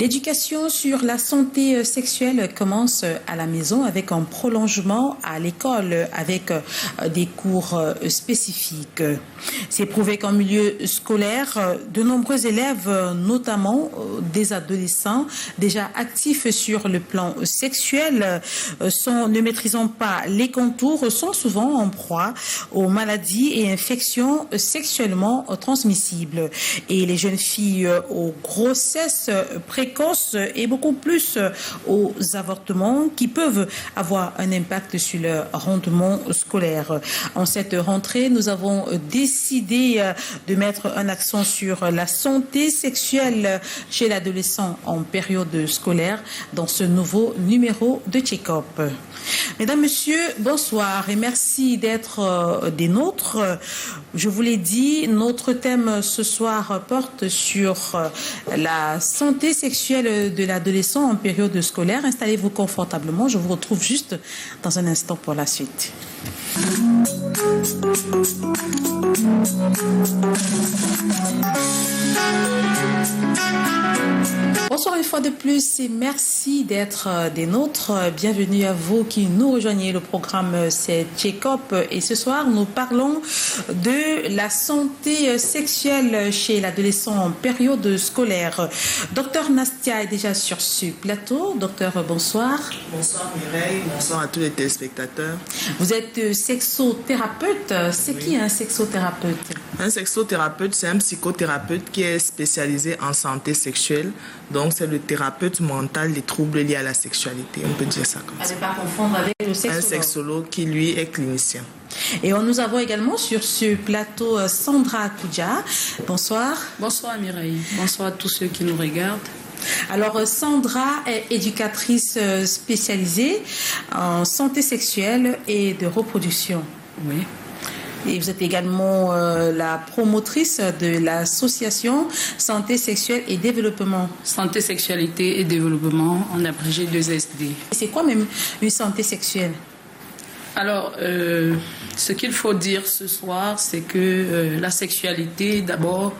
L'éducation sur la santé sexuelle commence à la maison avec un prolongement à l'école avec des cours spécifiques. C'est prouvé qu'en milieu scolaire, de nombreux élèves, notamment des adolescents déjà actifs sur le plan sexuel, ne maîtrisant pas les contours, sont souvent en proie aux maladies et infections sexuellement transmissibles. Et les jeunes filles aux grossesses précoces et beaucoup plus aux avortements qui peuvent avoir un impact sur leur rendement scolaire. En cette rentrée, nous avons décidé de mettre un accent sur la santé sexuelle chez l'adolescent en période scolaire dans ce nouveau numéro de Check-up. Mesdames, Messieurs, bonsoir et merci d'être des nôtres. Je vous l'ai dit, notre thème ce soir porte sur la santé sexuelle de l'adolescent en période scolaire. Installez-vous confortablement. Je vous retrouve juste dans un instant pour la suite. Bonsoir une fois de plus et merci d'être des nôtres. Bienvenue à vous qui nous rejoignez. Le programme c'est Check-up et ce soir nous parlons de la santé sexuelle chez l'adolescent en période scolaire. Docteur Nastia est déjà sur ce plateau. Docteur, bonsoir. Bonsoir Mireille, bonsoir à tous les téléspectateurs. Vous êtes sexothérapeute. C'est qui un sexothérapeute? Un sexothérapeute, c'est un psychothérapeute qui est spécialisé en santé sexuelle. Donc, c'est le thérapeute mental des troubles liés à la sexualité. On peut dire ça comme ça. À ne pas confondre avec le sexologue. Un sexologue qui, lui, est clinicien. Et nous avons également sur ce plateau Sandra Koudja. Bonsoir. Bonsoir Mireille. Bonsoir à tous ceux qui nous regardent. Alors, Sandra est éducatrice spécialisée en santé sexuelle et de reproduction. Oui. Et vous êtes également la promotrice de l'association Santé sexuelle et développement. Santé, sexualité et développement, en abrégé 2SD. C'est quoi même une santé sexuelle? Alors, ce qu'il faut dire ce soir, c'est que la sexualité, d'abord,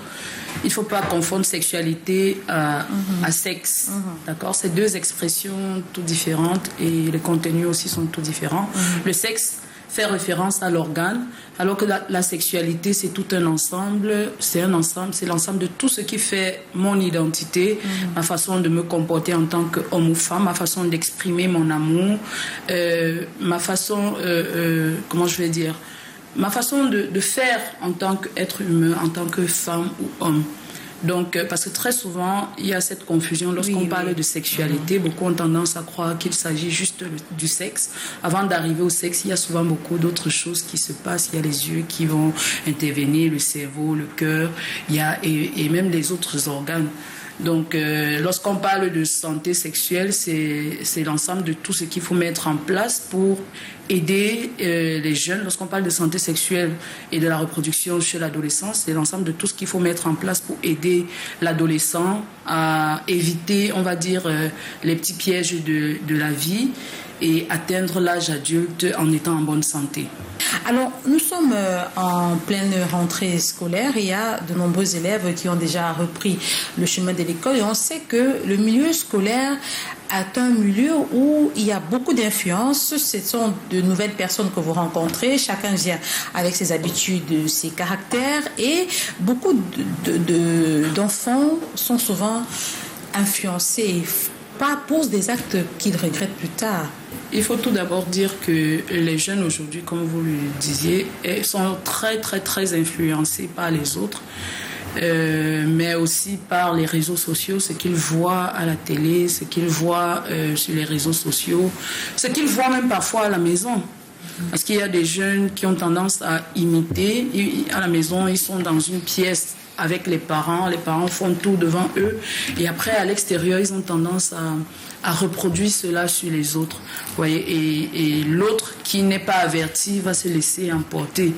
il ne faut pas confondre sexualité à sexe. D'accord? C'est deux expressions tout différentes et les contenus aussi sont tout différents. Le sexe fait référence à l'organe, alors que la sexualité, c'est tout un ensemble, c'est l'ensemble de tout ce qui fait mon identité, ma façon de me comporter en tant qu'homme ou femme, ma façon d'exprimer mon amour, ma façon, ma façon de faire en tant qu'être humain, en tant que femme ou homme. Donc, parce que très souvent, il y a cette confusion lorsqu'on parle de sexualité. Beaucoup ont tendance à croire qu'il s'agit juste du sexe. Avant d'arriver au sexe, il y a souvent beaucoup d'autres choses qui se passent. Il y a les yeux qui vont intervenir, le cerveau, le cœur, et même les autres organes. Donc, lorsqu'on parle de santé sexuelle, c'est l'ensemble de tout ce qu'il faut mettre en place pour aider les jeunes. Lorsqu'on parle de santé sexuelle et de la reproduction chez l'adolescent, c'est l'ensemble de tout ce qu'il faut mettre en place pour aider l'adolescent à éviter, on va dire, les petits pièges de la vie et atteindre l'âge adulte en étant en bonne santé. Alors, nous sommes en pleine rentrée scolaire et il y a de nombreux élèves qui ont déjà repris le chemin de l'école et on sait que le milieu scolaire est un milieu où il y a beaucoup d'influences. Ce sont de nouvelles personnes que vous rencontrez. Chacun vient avec ses habitudes, ses caractères et beaucoup d'enfants sont souvent influencés posent des actes qu'ils regrettent plus tard. Il faut tout d'abord dire que les jeunes aujourd'hui, comme vous le disiez, sont très, très, très influencés par les autres, mais aussi par les réseaux sociaux, ce qu'ils voient à la télé, ce qu'ils voient sur les réseaux sociaux, ce qu'ils voient même parfois à la maison. Parce qu'il y a des jeunes qui ont tendance à imiter. À la maison, ils sont dans une pièce avec les parents font tout devant eux et après à l'extérieur ils ont tendance à reproduire cela sur les autres, voyez, et l'autre qui n'est pas averti va se laisser emporter.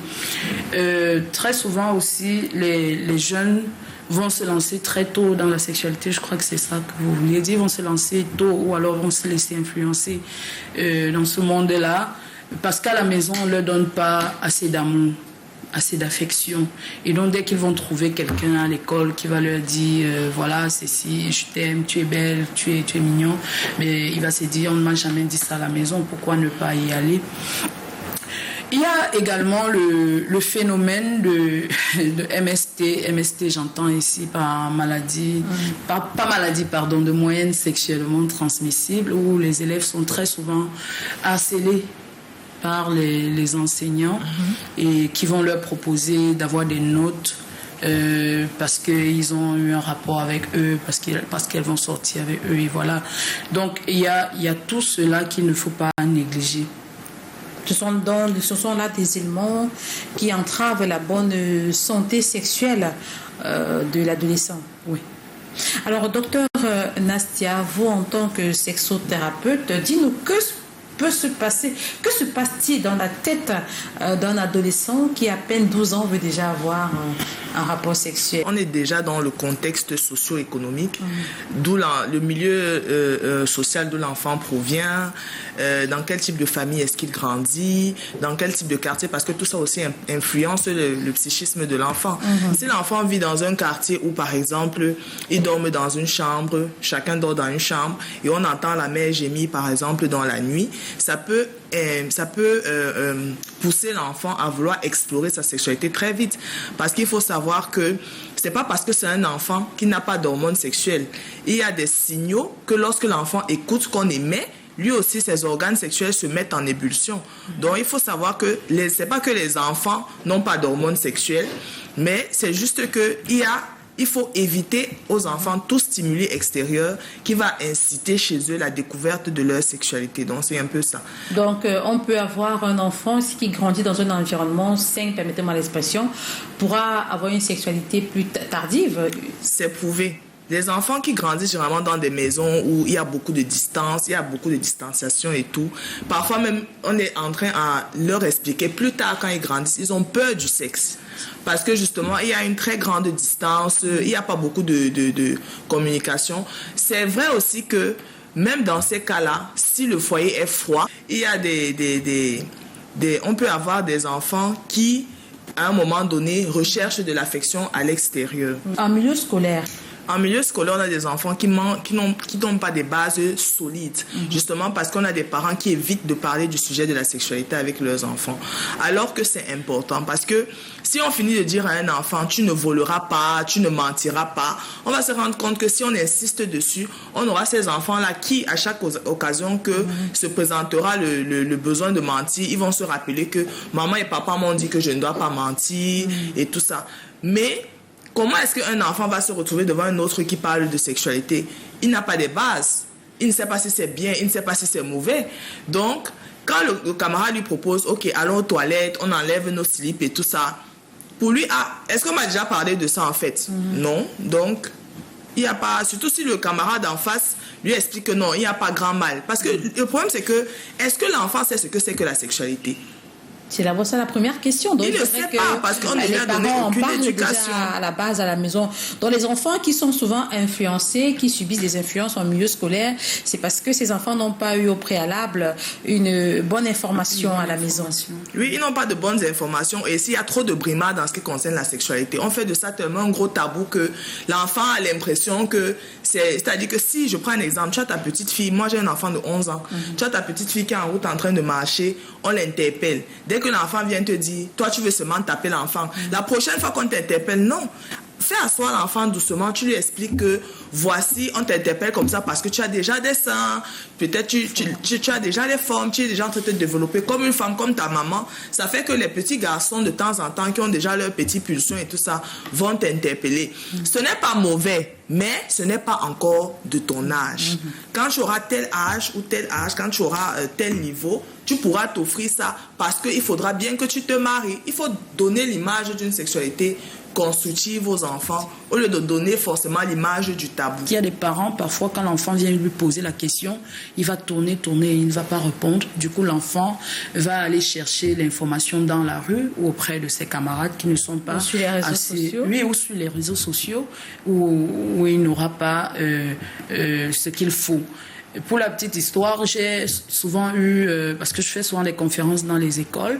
Très souvent aussi les jeunes vont se lancer très tôt dans la sexualité, je crois que c'est ça que vous vouliez dire, vont se lancer tôt ou alors vont se laisser influencer dans ce monde-là parce qu'à la maison on ne leur donne pas assez d'amour. assez d'affection. Et donc, dès qu'ils vont trouver quelqu'un à l'école qui va leur dire, voilà, Cécile, je t'aime, tu es belle, tu es mignon, mais il va se dire, on ne m'a jamais dit ça à la maison, pourquoi ne pas y aller? Il y a également le phénomène de MST, j'entends ici par maladie, pas maladie, pardon, de moyenne sexuellement transmissible, où les élèves sont très souvent harcelés par les enseignants et qui vont leur proposer d'avoir des notes parce qu'ils ont eu un rapport avec eux, parce qu'elles vont sortir avec eux, et voilà. Donc il y a tout cela qu'il ne faut pas négliger. Ce sont là des éléments qui entravent la bonne santé sexuelle de l'adolescent. Oui. Alors, docteur Nastia, vous en tant que sexothérapeute, dis-nous que se passe-t-il dans la tête d'un adolescent qui, à peine 12 ans, veut déjà avoir un rapport sexuel? On est déjà dans le contexte socio-économique, d'où le milieu social d'où l'enfant provient, dans quel type de famille est-ce qu'il grandit, dans quel type de quartier, parce que tout ça aussi influence le psychisme de l'enfant. Si l'enfant vit dans un quartier où, par exemple, il dorment dans une chambre, chacun dort dans une chambre, et on entend la mère gémir, par exemple, dans la nuit, ça peut pousser l'enfant à vouloir explorer sa sexualité très vite. Parce qu'il faut savoir que c'est pas parce que c'est un enfant qui n'a pas d'hormones sexuelles. Il y a des signaux que lorsque l'enfant écoute ce qu'on émet, lui aussi, ses organes sexuels se mettent en ébullition. Donc, il faut savoir que c'est pas que les enfants n'ont pas d'hormones sexuelles, mais c'est juste que il faut éviter aux enfants tout stimuli extérieur qui va inciter chez eux la découverte de leur sexualité. Donc, c'est un peu ça. Donc, on peut avoir un enfant qui grandit dans un environnement sain, permettez-moi l'expression, pourra avoir une sexualité plus tardive. C'est prouvé. Les enfants qui grandissent généralement dans des maisons où il y a beaucoup de distance, il y a beaucoup de distanciation et tout, parfois même on est en train à leur expliquer plus tard quand ils grandissent, ils ont peur du sexe. Parce que justement, il y a une très grande distance, il n'y a pas beaucoup de communication. C'est vrai aussi que même dans ces cas-là, si le foyer est froid, il y a on peut avoir des enfants qui, à un moment donné, recherchent de l'affection à l'extérieur. En milieu scolaire. En milieu scolaire, on a des enfants qui n'ont pas des bases solides, justement parce qu'on a des parents qui évitent de parler du sujet de la sexualité avec leurs enfants. Alors que c'est important, parce que si on finit de dire à un enfant, tu ne voleras pas, tu ne mentiras pas, on va se rendre compte que si on insiste dessus, on aura ces enfants-là qui, à chaque occasion que se présentera le besoin de mentir, ils vont se rappeler que maman et papa m'ont dit que je ne dois pas mentir et tout ça. Mais comment est-ce qu'un enfant va se retrouver devant un autre qui parle de sexualité? Il n'a pas de base. Il ne sait pas si c'est bien, il ne sait pas si c'est mauvais. Donc, quand le camarade lui propose, OK, allons aux toilettes, on enlève nos slips et tout ça, pour lui, est-ce qu'on m'a déjà parlé de ça en fait? Non. Donc, il n'y a pas, surtout si le camarade en face lui explique que non, il n'y a pas grand mal. Parce que le problème, c'est que, est-ce que l'enfant sait ce que c'est que la sexualité? C'est la première question. Donc, il ne sait pas parce qu'on ne lui a donné aucune éducation. À la base, à la maison. Donc, les enfants qui sont souvent influencés, qui subissent des influences en milieu scolaire, c'est parce que ces enfants n'ont pas eu au préalable une bonne information à la maison. Oui, ils n'ont pas de bonnes informations. Et s'il y a trop de brimades en ce qui concerne la sexualité, on fait de ça tellement un gros tabou que l'enfant a l'impression que c'est-à-dire que si je prends un exemple, tu as ta petite fille, moi j'ai un enfant de 11 ans, tu as ta petite fille qui est en route en train de marcher, on l'interpelle. Dès que l'enfant vient te dire, toi tu veux seulement taper l'enfant, la prochaine fois qu'on t'interpelle, non. Fais asseoir l'enfant doucement, tu lui expliques que voici, on t'interpelle comme ça parce que tu as déjà des seins, peut-être tu as déjà des formes, tu es déjà en train de te développer comme une femme, comme ta maman. Ça fait que les petits garçons de temps en temps qui ont déjà leurs petites pulsions et tout ça vont t'interpeller. Ce n'est pas mauvais, mais ce n'est pas encore de ton âge. Quand tu auras tel âge ou tel âge, quand tu auras tel niveau, tu pourras t'offrir ça parce qu'il faudra bien que tu te maries. Il faut donner l'image d'une sexualité constructive aux enfants au lieu de donner forcément l'image du tabou. Il y a des parents, parfois, quand l'enfant vient lui poser la question, il va tourner, il ne va pas répondre. Du coup, l'enfant va aller chercher l'information dans la rue ou auprès de ses camarades qui ne sont pas sur les réseaux sociaux. Oui, ou sur les réseaux sociaux où il n'aura pas ce qu'il faut. Pour la petite histoire, j'ai souvent eu, parce que je fais souvent des conférences dans les écoles,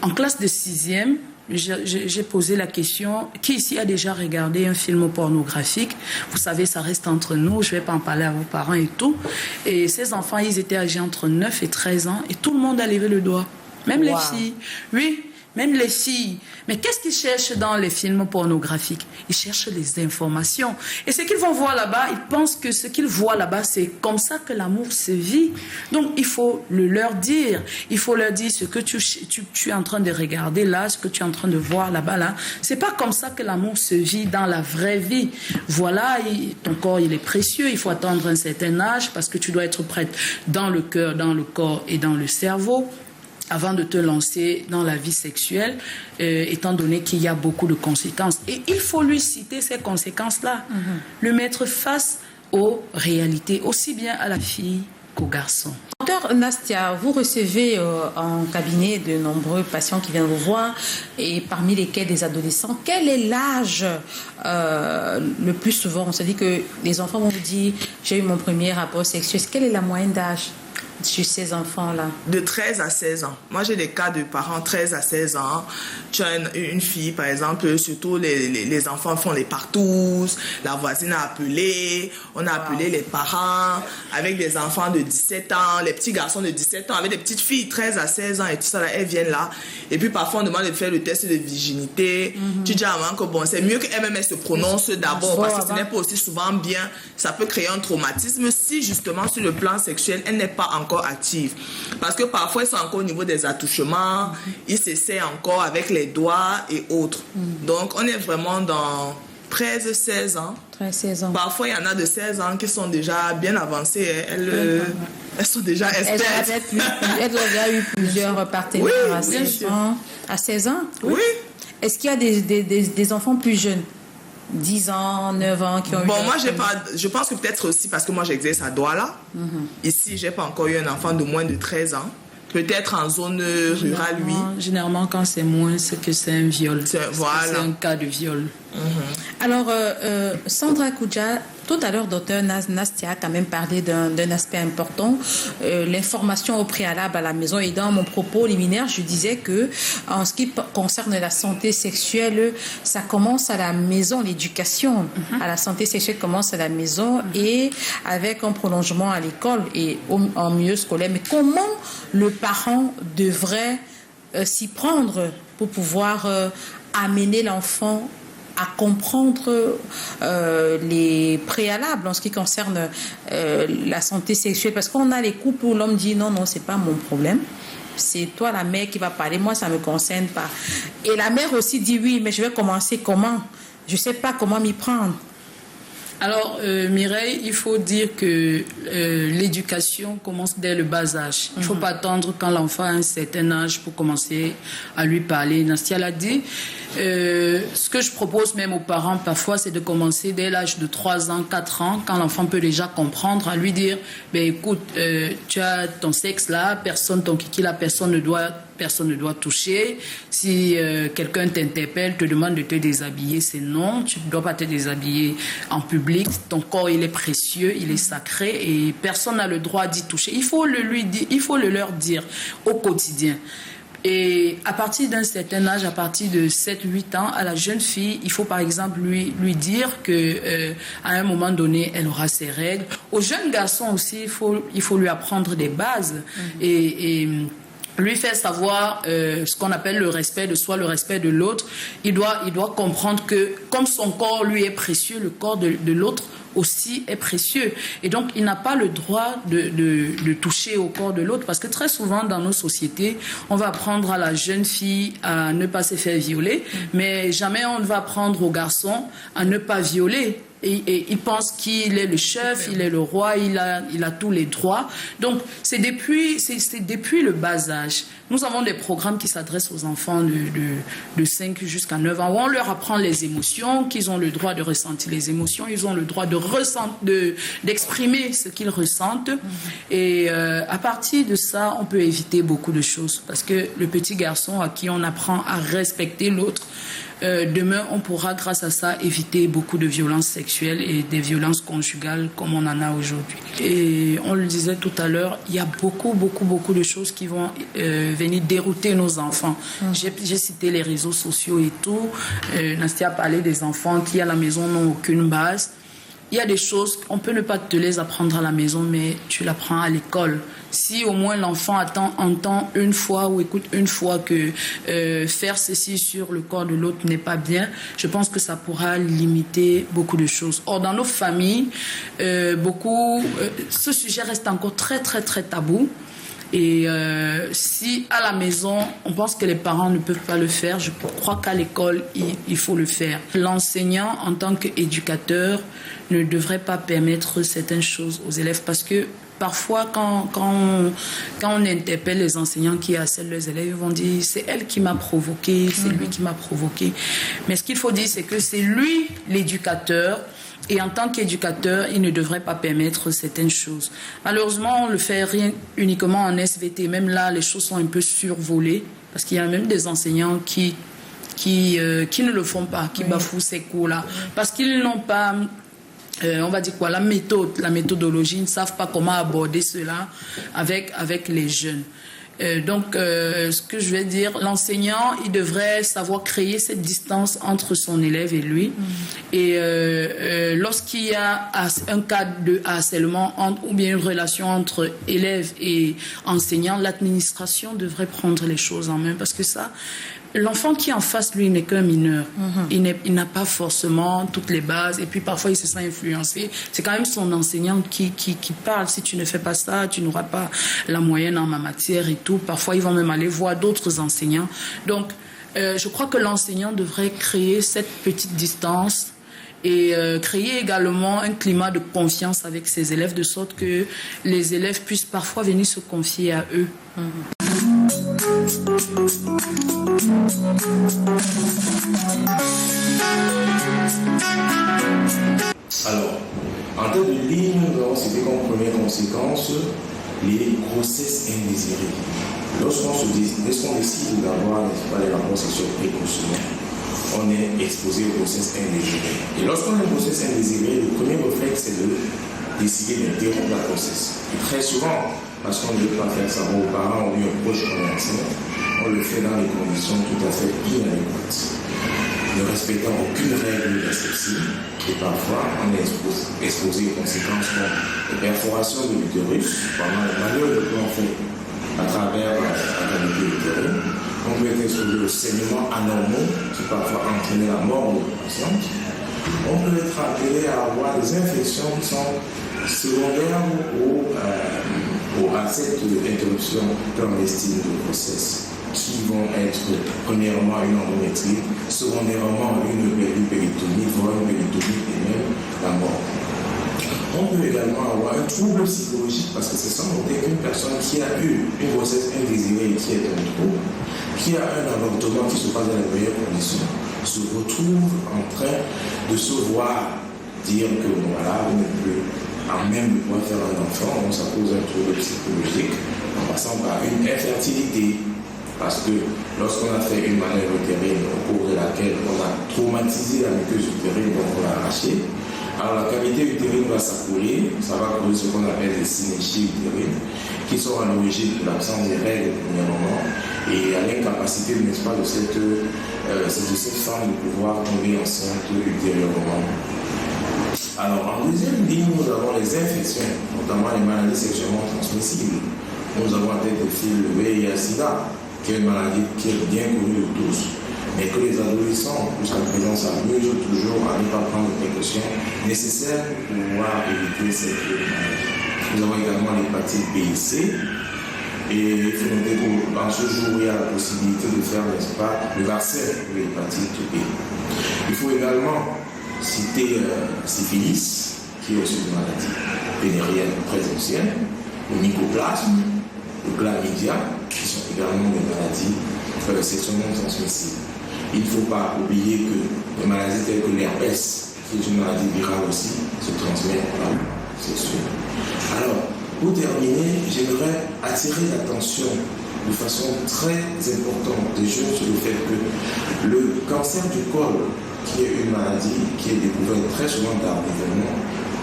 en classe de 6e, j'ai posé la question, qui ici a déjà regardé un film pornographique? Vous savez, ça reste entre nous, je ne vais pas en parler à vos parents et tout. Et ces enfants, ils étaient âgés entre 9 et 13 ans et tout le monde a levé le doigt. Même les filles. Oui, même les filles. Mais qu'est-ce qu'ils cherchent dans les films pornographiques? Ils cherchent les informations. Et ce qu'ils vont voir là-bas, ils pensent que ce qu'ils voient là-bas, c'est comme ça que l'amour se vit. Donc, il faut le leur dire. Il faut leur dire ce que tu es en train de regarder là, ce que tu es en train de voir là-bas, là. C'est pas comme ça que l'amour se vit dans la vraie vie. Voilà, ton corps, il est précieux. Il faut attendre un certain âge parce que tu dois être prête dans le cœur, dans le corps et dans le cerveau avant de te lancer dans la vie sexuelle, étant donné qu'il y a beaucoup de conséquences. Et il faut lui citer ces conséquences-là, le mettre face aux réalités, aussi bien à la fille qu'au garçon. Docteur Nastia, vous recevez en cabinet de nombreux patients qui viennent vous voir, et parmi lesquels des adolescents. Quel est l'âge le plus souvent? On se dit que les enfants vont vous dire, j'ai eu mon premier rapport sexuel. Quelle est la moyenne d'âge chez ces enfants-là? De 13 à 16 ans. Moi, j'ai des cas de parents 13 à 16 ans. Tu as une fille, par exemple, surtout les enfants font les partous, la voisine a appelé, on a appelé les parents avec des enfants de 17 ans, les petits garçons de 17 ans, avec des petites filles 13 à 16 ans et tout ça, là, elles viennent là. Et puis parfois, on demande de faire le test de virginité. Tu dis à maman que bon, c'est mieux qu'elle-même se prononce d'abord parce que ce n'est pas aussi souvent bien. Ça peut créer un traumatisme si justement sur le plan sexuel, elle n'est pas encore active. Parce que parfois, ils sont encore au niveau des attouchements, ils s'essaient encore avec les doigts et autres. Donc, on est vraiment dans 13-16 ans. 13-16 ans. Parfois, il y en a de 16 ans qui sont déjà bien avancées. Elles sont déjà expertes. Elles ont déjà eu plusieurs partenaires à 16 ans. À 16 ans? Oui. Est-ce qu'il y a des enfants plus jeunes? 10 ans, 9 ans qui ont eu... Bon, moi, je pense que peut-être aussi parce que moi, j'exerce à Douala. Ici, j'ai pas encore eu un enfant de moins de 13 ans. Peut-être en zone rurale, oui. Généralement, quand c'est moins, c'est que c'est un viol. Voilà. C'est un cas de viol. Alors, Sandra Koudja, tout à l'heure, docteur Nastia a quand même parlé d'un aspect important, l'information au préalable à la maison. Et dans mon propos liminaire, je disais que en ce qui concerne la santé sexuelle, ça commence à la maison, l'éducation à la santé sexuelle commence à la maison et avec un prolongement à l'école et en milieu scolaire. Mais comment le parent devrait s'y prendre pour pouvoir amener l'enfant à comprendre les préalables en ce qui concerne la santé sexuelle? Parce qu'on a les couples où l'homme dit non, c'est pas mon problème. C'est toi la mère qui va parler, moi ça me concerne pas. Et la mère aussi dit oui, mais je vais commencer comment? Je sais pas comment m'y prendre. Alors, Mireille, il faut dire que l'éducation commence dès le bas âge. Il ne faut pas attendre quand l'enfant a un certain âge pour commencer à lui parler. Nastia l'a dit. Ce que je propose même aux parents parfois, c'est de commencer dès l'âge de 3 ans, 4 ans, quand l'enfant peut déjà comprendre, à lui dire, écoute, tu as ton sexe là, ton kiki là, personne ne doit toucher. Si quelqu'un t'interpelle, te demande de te déshabiller, c'est non. Tu ne dois pas te déshabiller en public. Ton corps, il est précieux, il est sacré et personne n'a le droit d'y toucher. Il faut le leur dire au quotidien. Et à partir d'un certain âge, à partir de 7-8 ans, à la jeune fille, il faut par exemple lui dire que à un moment donné, elle aura ses règles. Aux jeunes garçons aussi, il faut lui apprendre des bases et lui faire savoir ce qu'on appelle le respect de soi, le respect de l'autre. Il doit comprendre que comme son corps lui est précieux, le corps de l'autre aussi est précieux. Et donc, il n'a pas le droit de toucher au corps de l'autre parce que très souvent, dans nos sociétés, on va apprendre à la jeune fille à ne pas se faire violer, mais jamais on ne va apprendre au garçon à ne pas violer. Et il pense qu'il est le chef, il est le roi, il a tous les droits. Donc, c'est depuis le bas âge. Nous avons des programmes qui s'adressent aux enfants de 5 jusqu'à 9 ans où on leur apprend les émotions, qu'ils ont le droit de ressentir les émotions, ils ont le droit d'exprimer ce qu'ils ressentent. Et à partir de ça, on peut éviter beaucoup de choses. Parce que le petit garçon à qui on apprend à respecter l'autre, demain, on pourra, grâce à ça, éviter beaucoup de violences sexuelles. sexuelles et des violences conjugales comme on en a aujourd'hui. Et on le disait tout à l'heure, il y a beaucoup de choses qui vont venir dérouter nos enfants. J'ai cité les réseaux sociaux et tout. Nastia a parlé des enfants qui à la maison n'ont aucune base. Il y a des choses, on peut ne pas te les apprendre à la maison, mais tu l'apprends à l'école. Si au moins l'enfant entend une fois ou écoute une fois que faire ceci sur le corps de l'autre n'est pas bien, je pense que ça pourra limiter beaucoup de choses. Or, dans nos familles, ce sujet reste encore très tabou. Et si à la maison, on pense que les parents ne peuvent pas le faire, je crois qu'à l'école, il faut le faire. L'enseignant, en tant qu'éducateur, ne devrait pas permettre certaines choses aux élèves parce que parfois, quand on interpelle les enseignants qui harcèlent leurs élèves, ils vont dire « c'est elle qui m'a provoqué, c'est lui qui m'a provoqué ». Mais ce qu'il faut dire, c'est que c'est lui l'éducateur. Et en tant qu'éducateur, il ne devrait pas permettre certaines choses. Malheureusement, on le fait rien uniquement en SVT. Même là, les choses sont un peu survolées. Parce qu'il y a même des enseignants qui ne le font pas, qui bafouent ces cours-là. Parce qu'ils n'ont pas... on va dire quoi, la méthodologie, ils ne savent pas comment aborder cela avec les jeunes. Donc, ce que je vais dire, l'enseignant, il devrait savoir créer cette distance entre son élève et lui. Et lorsqu'il y a un cas de harcèlement ou bien une relation entre élève et enseignant, l'administration devrait prendre les choses en main parce que ça... L'enfant qui est en face, lui, n'est qu'un mineur. Il n'a pas forcément toutes les bases. Et puis, parfois, il se sent influencé. C'est quand même son enseignant qui parle. Si tu ne fais pas ça, tu n'auras pas la moyenne en ma matière et tout. Parfois, ils vont même aller voir d'autres enseignants. Donc, je crois que l'enseignant devrait créer cette petite distance et créer également un climat de confiance avec ses élèves, de sorte que les élèves puissent parfois venir se confier à eux. Alors, en termes de ligne, nous avons cité comme première conséquence les grossesses indésirées. Lorsqu'on décide d'avoir les rapports sexuels précocement, on est exposé aux grossesses indésirées. Et lorsqu'on a une grossesse indésirée, le premier réflexe, c'est de décider d'interrompre la grossesse. Et très souvent, parce qu'on ne veut pas faire savoir aux parents ou bien aux proches qu'on est enceinte, on le fait dans des conditions tout à fait inadéquates, ne respectant aucune règle d'asepsie. Et parfois, on est exposé aux conséquences comme les perforations de l'utérus, pendant les manœuvres que l'on fait à travers la cavité utérine. On peut être exposé aux saignements anormaux qui parfois entraînent la mort de la patiente. On peut être appelé à avoir des infections qui sont secondaires à cette interruption clandestine de grossesse, qui vont être premièrement une endométrie, secondairement une péritonite, voire une péritonite et même la mort. On peut également avoir un trouble psychologique parce que c'est sans doute qu'une personne qui a eu une grossesse indésirée et qui est un trouble, qui a un avortement qui se passe dans les meilleures conditions, se retrouve en train de se voir dire que voilà, vous n'êtes plus en même de pouvoir faire un enfant, donc ça pose un trouble psychologique en passant par une infertilité. Parce que lorsqu'on a fait une manœuvre utérine au cours de laquelle on a traumatisé la muqueuse utérine, donc on l'a arrachée, alors la cavité utérine va s'accouler, ça va causer ce qu'on appelle des synéchies utérines, qui sont à l'origine de l'absence des règles au premier moment et à l'incapacité, n'est-ce pas, de cette femme de pouvoir tomber enceinte ultérieurement. Alors en deuxième ligne, nous avons les infections, notamment les maladies sexuellement transmissibles. Nous avons en tête le fil le VIH/SIDA, qui est une maladie qui est bien connue de tous, mais que les adolescents, jusqu'à présent, s'amusent toujours à ne pas prendre les précautions nécessaires pour pouvoir éviter cette maladie. Nous avons également l'hépatite B et C, et il faut noter qu'en ce jour, il y a la possibilité de faire, n'est-ce pas, le vaccin de l'hépatite B. Il faut également citer syphilis, qui est aussi une maladie vénérienne très ancienne, le mycoplasme, le chlamydia, qui sont également des maladies sexuellement transmissibles. Il ne faut pas oublier que les maladies telles que l'herpès, qui est une maladie virale aussi, se transmettent par sexuel. Alors, pour terminer, j'aimerais attirer l'attention de façon très importante des jeunes sur le fait que le cancer du col qui est une maladie qui est découverte très souvent tardivement,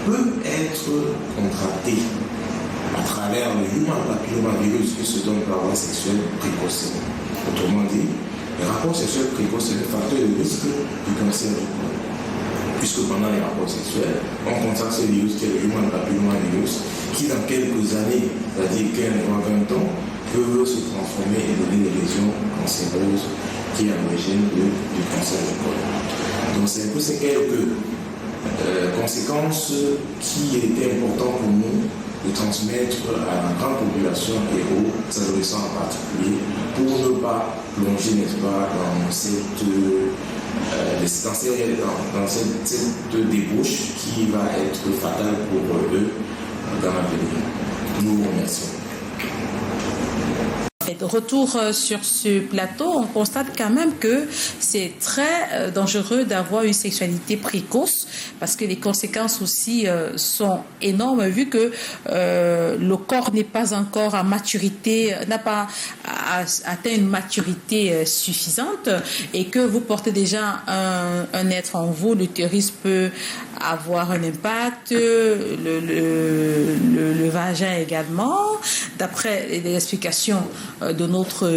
peut être contractée à travers le human papillomavirus qui se donne par voie sexuelle précocement. Autrement dit, les rapports sexuels précoces sont un facteur de risque du cancer du col. Puisque pendant les rapports sexuels, on contracte ce virus qui est le human papillomavirus, qui dans quelques années, c'est-à-dire 15 ou 20 ans, peut se transformer et donner des lésions cancéreuses qui est à l'origine du cancer du col. Donc c'est un peu ces quelques conséquences qui étaient importantes pour nous de transmettre à la grande population et aux adolescents en particulier pour ne pas plonger, n'est-ce pas, dans cette débauche qui va être fatale pour eux dans l'avenir. Nous vous remercions. De retour sur ce plateau, on constate quand même que c'est très dangereux d'avoir une sexualité précoce parce que les conséquences aussi sont énormes vu que le corps n'est pas encore à maturité, n'a pas atteint une maturité suffisante et que vous portez déjà un être en vous, l'utérus peut avoir un impact, le vagin également, d'après les explications de notre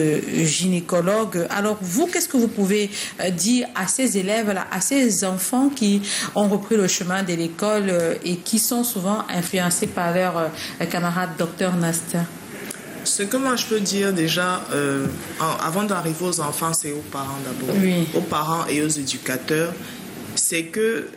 gynécologue. Alors vous, qu'est-ce que vous pouvez dire à ces élèves-là, à ces enfants qui ont repris le chemin de l'école et qui sont souvent influencés par leur camarade docteur Nastia? Ce que moi je peux dire déjà, avant d'arriver aux enfants, c'est aux parents d'abord, oui. Aux parents et aux éducateurs, c'est que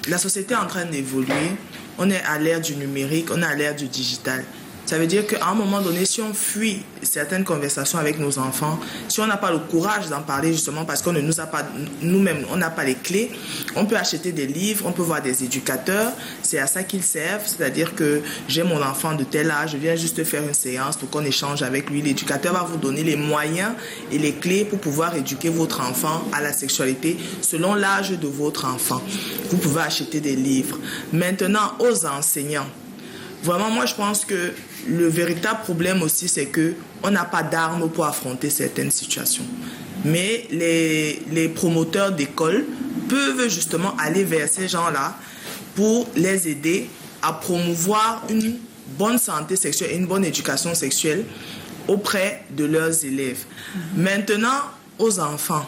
la société est en train d'évoluer, on est à l'ère du numérique, on est à l'ère du digital. Ça veut dire qu'à un moment donné, si on fuit certaines conversations avec nos enfants, si on n'a pas le courage d'en parler justement parce qu'on ne nous a pas, nous-mêmes, on n'a pas les clés, on peut acheter des livres, on peut voir des éducateurs, c'est à ça qu'ils servent, c'est-à-dire que j'ai mon enfant de tel âge, je viens juste faire une séance pour qu'on échange avec lui. L'éducateur va vous donner les moyens et les clés pour pouvoir éduquer votre enfant à la sexualité selon l'âge de votre enfant. Vous pouvez acheter des livres. Maintenant, aux enseignants, vraiment, moi, je pense que le véritable problème aussi, c'est qu'on n'a pas d'armes pour affronter certaines situations. Mais les promoteurs d'école peuvent justement aller vers ces gens-là pour les aider à promouvoir une bonne santé sexuelle et une bonne éducation sexuelle auprès de leurs élèves. Maintenant, aux enfants,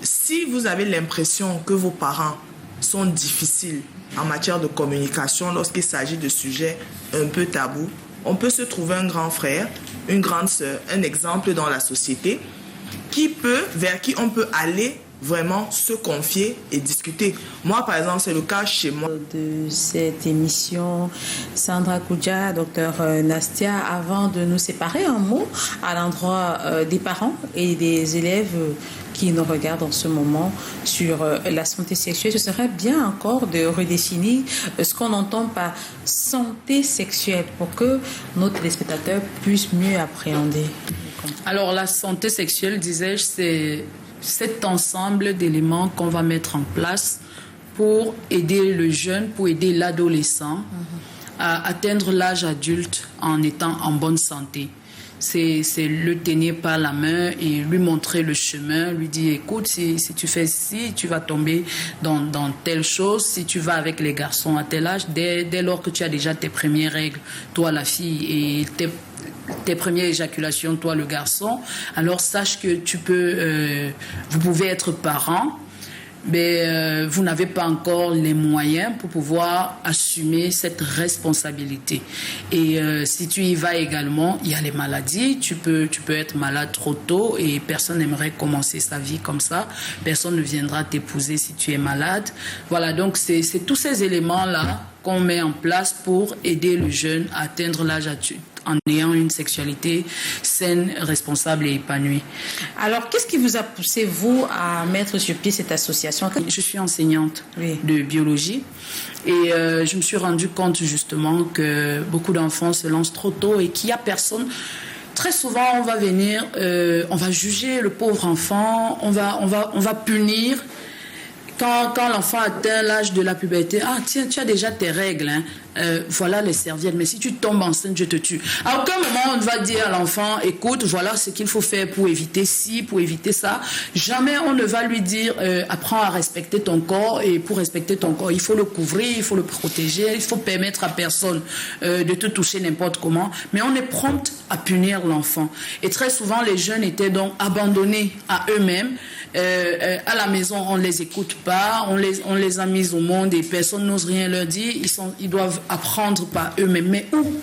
si vous avez l'impression que vos parents sont difficiles en matière de communication lorsqu'il s'agit de sujets un peu tabous, on peut se trouver un grand frère, une grande sœur, un exemple dans la société vers qui on peut aller vraiment se confier et discuter. Moi, par exemple, c'est le cas chez moi. De cette émission, Sandra Koudja, docteur Nastia, avant de nous séparer, un mot à l'endroit des parents et des élèves qui nous regardent en ce moment sur la santé sexuelle. Ce serait bien encore de redéfinir ce qu'on entend par santé sexuelle pour que nos téléspectateurs puissent mieux appréhender. Alors, la santé sexuelle, disais-je, c'est cet ensemble d'éléments qu'on va mettre en place pour aider le jeune, pour aider l'adolescent à atteindre l'âge adulte en étant en bonne santé. C'est le tenir par la main et lui montrer le chemin, lui dire écoute, si tu fais ci, tu vas tomber dans telle chose. Si tu vas avec les garçons à tel âge, dès lors que tu as déjà tes premières règles, toi la fille, et tes premières éjaculations, toi le garçon, alors sache que vous pouvez être parents, mais vous n'avez pas encore les moyens pour pouvoir assumer cette responsabilité. Et si tu y vas également, il y a les maladies. Tu peux être malade trop tôt et personne n'aimerait commencer sa vie comme ça. Personne ne viendra t'épouser si tu es malade. Voilà, donc c'est tous ces éléments-là qu'on met en place pour aider le jeune à atteindre l'âge adulte en ayant une sexualité saine, responsable et épanouie. Alors, qu'est-ce qui vous a poussé, vous, à mettre sur pied cette association? Je suis enseignante de biologie et je me suis rendu compte justement que beaucoup d'enfants se lancent trop tôt et qu'il n'y a personne. Très souvent, on va venir, on va juger le pauvre enfant, on va punir. Quand l'enfant atteint l'âge de la puberté, ah tiens, tu as déjà tes règles, hein. voilà les serviettes, mais si tu tombes enceinte, je te tue. À aucun moment, on va dire à l'enfant, écoute, voilà ce qu'il faut faire pour éviter ci, pour éviter ça. Jamais on ne va lui dire, apprends à respecter ton corps, et pour respecter ton corps, il faut le couvrir, il faut le protéger, il faut permettre à personne de te toucher n'importe comment. Mais on est prompt à punir l'enfant. Et très souvent, les jeunes étaient donc abandonnés à eux-mêmes. À la maison, on ne les écoute pas, on les a mis au monde et personne n'ose rien leur dire. Ils doivent apprendre par eux-mêmes. Mais où?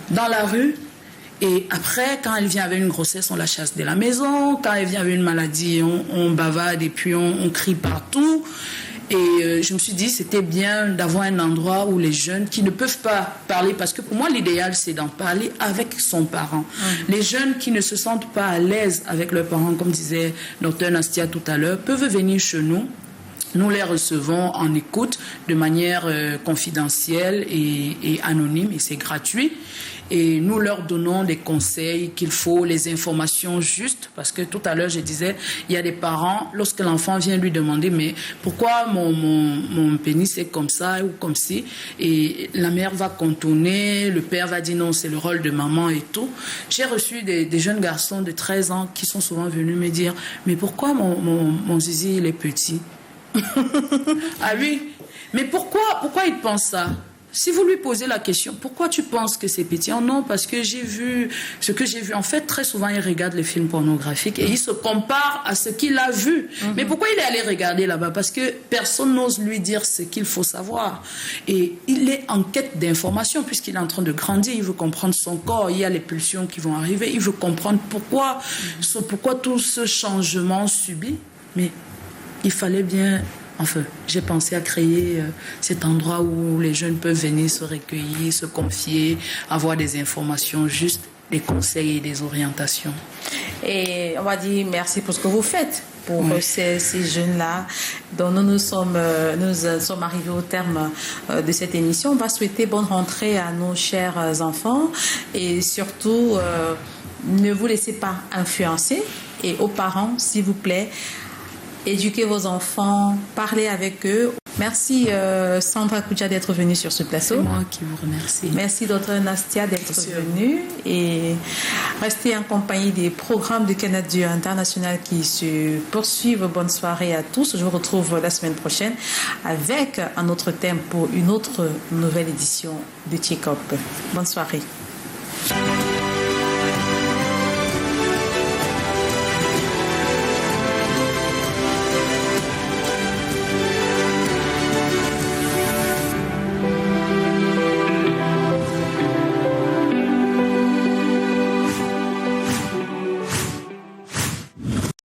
Dans la rue. Et après, quand elle vient avec une grossesse, on la chasse de la maison. Quand elle vient avec une maladie, on bavarde et puis on crie partout. Et je me suis dit, c'était bien d'avoir un endroit où les jeunes qui ne peuvent pas parler, parce que pour moi, l'idéal, c'est d'en parler avec son parent. Les jeunes qui ne se sentent pas à l'aise avec leurs parents, comme disait Dr Nastia tout à l'heure, peuvent venir chez nous. Nous les recevons en écoute de manière confidentielle et anonyme, et c'est gratuit. Et nous leur donnons des conseils qu'il faut, les informations justes, parce que tout à l'heure je disais, il y a des parents, lorsque l'enfant vient lui demander, mais pourquoi mon pénis est comme ça ou comme ci, et la mère va contourner, le père va dire non, c'est le rôle de maman et tout. J'ai reçu des jeunes garçons de 13 ans qui sont souvent venus me dire, mais pourquoi mon zizi il est petit? Ah oui, mais pourquoi il pense ça? Si vous lui posez la question, pourquoi tu penses que c'est petit? Oh non, parce que j'ai vu ce que j'ai vu. En fait, très souvent, il regarde les films pornographiques et il se compare à ce qu'il a vu. Mais pourquoi il est allé regarder là-bas? Parce que personne n'ose lui dire ce qu'il faut savoir. Et il est en quête d'informations puisqu'il est en train de grandir. Il veut comprendre son corps. Il y a les pulsions qui vont arriver. Il veut comprendre pourquoi tout ce changement subit. Mais il fallait bien... Enfin, j'ai pensé à créer cet endroit où les jeunes peuvent venir se recueillir, se confier, avoir des informations justes, des conseils et des orientations. Et on va dire merci pour ce que vous faites pour ces jeunes-là. Donc nous sommes arrivés au terme de cette émission. On va souhaiter bonne rentrée à nos chers enfants et surtout ne vous laissez pas influencer. Et aux parents, s'il vous plaît, éduquez vos enfants, parlez avec eux. Merci Sandra Koudia d'être venue sur ce plateau. C'est moi qui vous remercie. Merci Dr Nastia d'être venue et restez en compagnie des programmes de Canada International qui se poursuivent. Bonne soirée à tous. Je vous retrouve la semaine prochaine avec un autre thème pour une autre nouvelle édition de Check-up. Bonne soirée.